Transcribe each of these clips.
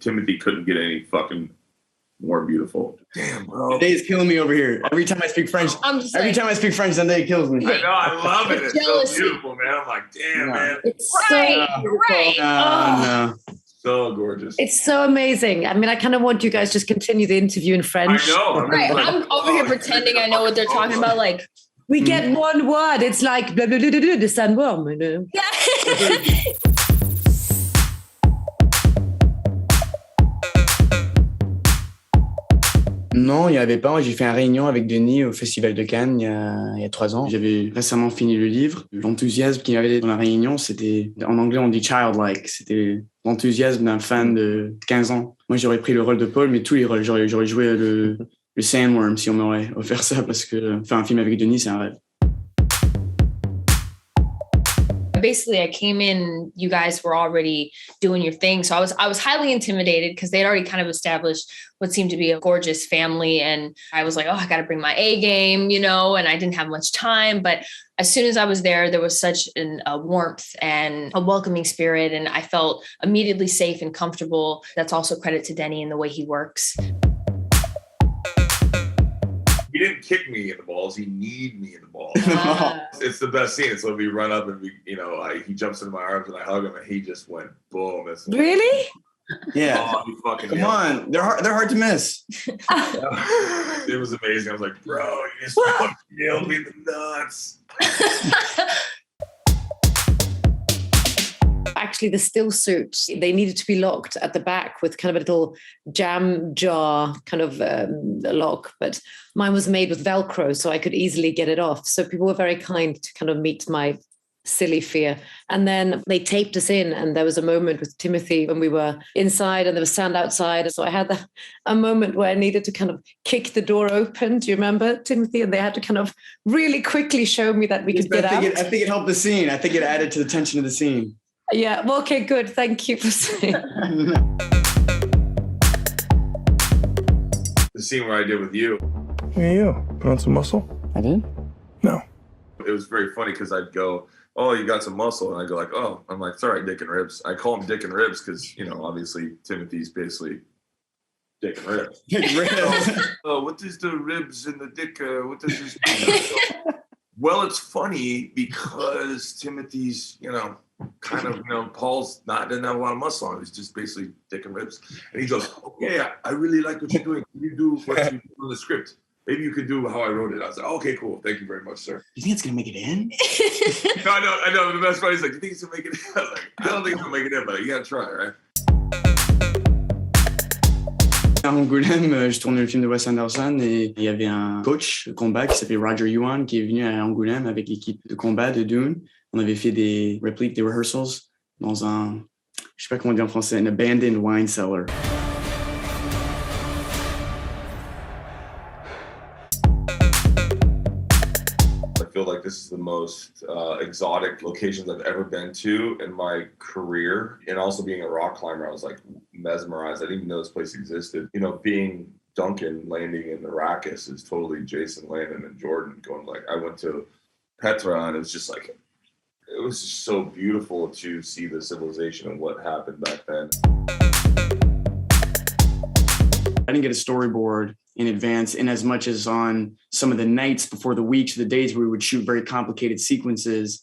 Timothée couldn't get any fucking more beautiful. Damn, bro. Zendaya is killing me over here. Every time I speak French, Zendaya kills me. I know, I love it. It's so beautiful, man. I'm like, damn, man. It's right. No. So gorgeous. It's so amazing. I mean, I kind of want you guys just continue the interview in French. I know. Right. I'm over here pretending I know what they're talking about. Like, we get one word. It's like blah, blah, blah, blah, blah, the sandworm, you know? yeah. Non, il n'y avait pas. Moi, j'ai fait une réunion avec Denis au Festival de Cannes il y a 3 ans. J'avais récemment fini le livre. L'enthousiasme qu'il y avait dans la réunion, c'était, en anglais, on dit childlike. C'était l'enthousiasme d'un fan de 15 ans. Moi, j'aurais pris le rôle de Paul, mais tous les rôles. J'aurais joué le sandworm si on m'aurait offert ça, parce que faire un film avec Denis, c'est un rêve. Basically, I came in, you guys were already doing your thing. So I was highly intimidated because they'd already kind of established what seemed to be a gorgeous family. And I was like, oh, I got to bring my A game, you know, and I didn't have much time. But as soon as I was there was such a warmth and a welcoming spirit. And I felt immediately safe and comfortable. That's also credit to Denny and the way he works. He didn't kick me in the balls. He kneed me in the balls. It's the best scene. So we run up and he jumps into my arms and I hug him and he just went boom. Really? Yeah. Oh, he fucking Come on. They're hard to miss. It was amazing. I was like, bro, you just fucking nailed me in the nuts. Actually, the still suits, they needed to be locked at the back with kind of a little jam jar kind of lock, but mine was made with Velcro, so I could easily get it off. So people were very kind to kind of meet my silly fear. And then they taped us in, and there was a moment with Timothée when we were inside and there was sand outside. So I had a moment where I needed to kind of kick the door open. Do you remember, Timothée? And they had to kind of really quickly show me that we could get out. I think it helped the scene. I think it added to the tension of the scene. Yeah, well, okay, good. Thank you for saying. The scene where I did with you. Look at you. Put on some muscle? I did? No. It was very funny because I'd go, oh, you got some muscle. And I'd go like, oh, I'm like, sorry, dick and ribs. I call him dick and ribs because, obviously Timothy's basically dick and ribs. Dick and ribs. Oh, what is the ribs and the dick? What does this mean? Well, it's funny because Timothy's, kind of, Paul's doesn't have a lot of muscle on him. He's just basically dick and ribs. And he goes, okay, I really like what you're doing. Can you do what you do in the script? Maybe you could do how I wrote it. I was like, okay, cool. Thank you very much, sir. You think it's going to make it in? No, I know. The best part is like, you think it's going to make it in? I was like, I don't think it's going to make it in, but you got to try, right? À Angoulême, je tournais le film de Wes Anderson et il y avait un coach de combat qui s'appelait Roger Yuan qui est venu à Angoulême avec l'équipe de combat de Dune. On avait fait des répliques, des rehearsals dans un, je sais pas comment dire en français, an abandoned wine cellar. I feel like this is the most exotic locations I've ever been to in my career. And also being a rock climber, I was like mesmerized. I didn't even know this place existed. Being Duncan landing in Arrakis is totally Jason Landon and Jordan going like, I went to Petra and it was just like, it was just so beautiful to see the civilization and what happened back then. I didn't get a storyboard in advance in as much as on some of the nights before the weeks or the days where we would shoot very complicated sequences.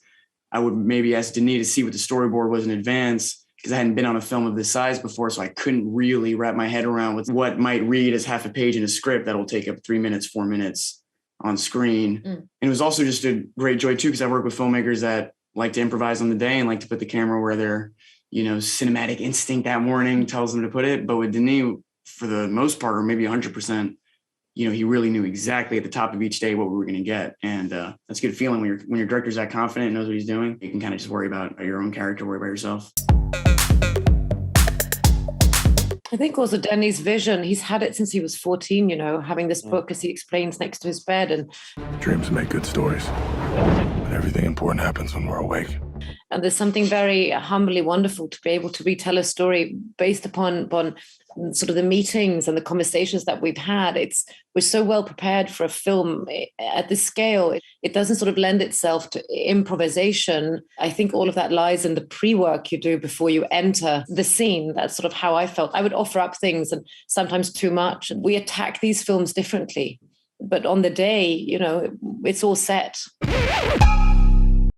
I would maybe ask Denis to see what the storyboard was in advance because I hadn't been on a film of this size before, so I couldn't really wrap my head around with what might read as half a page in a script that'll take up 3 minutes, 4 minutes on screen. And it was also just a great joy too because I work with filmmakers that like to improvise on the day and like to put the camera where their, cinematic instinct that morning tells them to put it. But with Denis, for the most part, or maybe 100%, he really knew exactly at the top of each day what we were going to get. And that's a good feeling when your director's that confident and knows what he's doing. You can kind of just worry about your own character, worry about yourself. I think also Danny's vision, he's had it since he was 14, having this book, as he explains, next to his bed. And Dreams make good stories. But everything important happens when we're awake. And there's something very humbly wonderful to be able to retell a story based upon sort of the meetings and the conversations that we've had. We're so well prepared for a film at this scale. It doesn't sort of lend itself to improvisation. I think all of that lies in the pre-work you do before you enter the scene. That's sort of how I felt. I would offer up things and sometimes too much. We attack these films differently. But on the day, it's all set.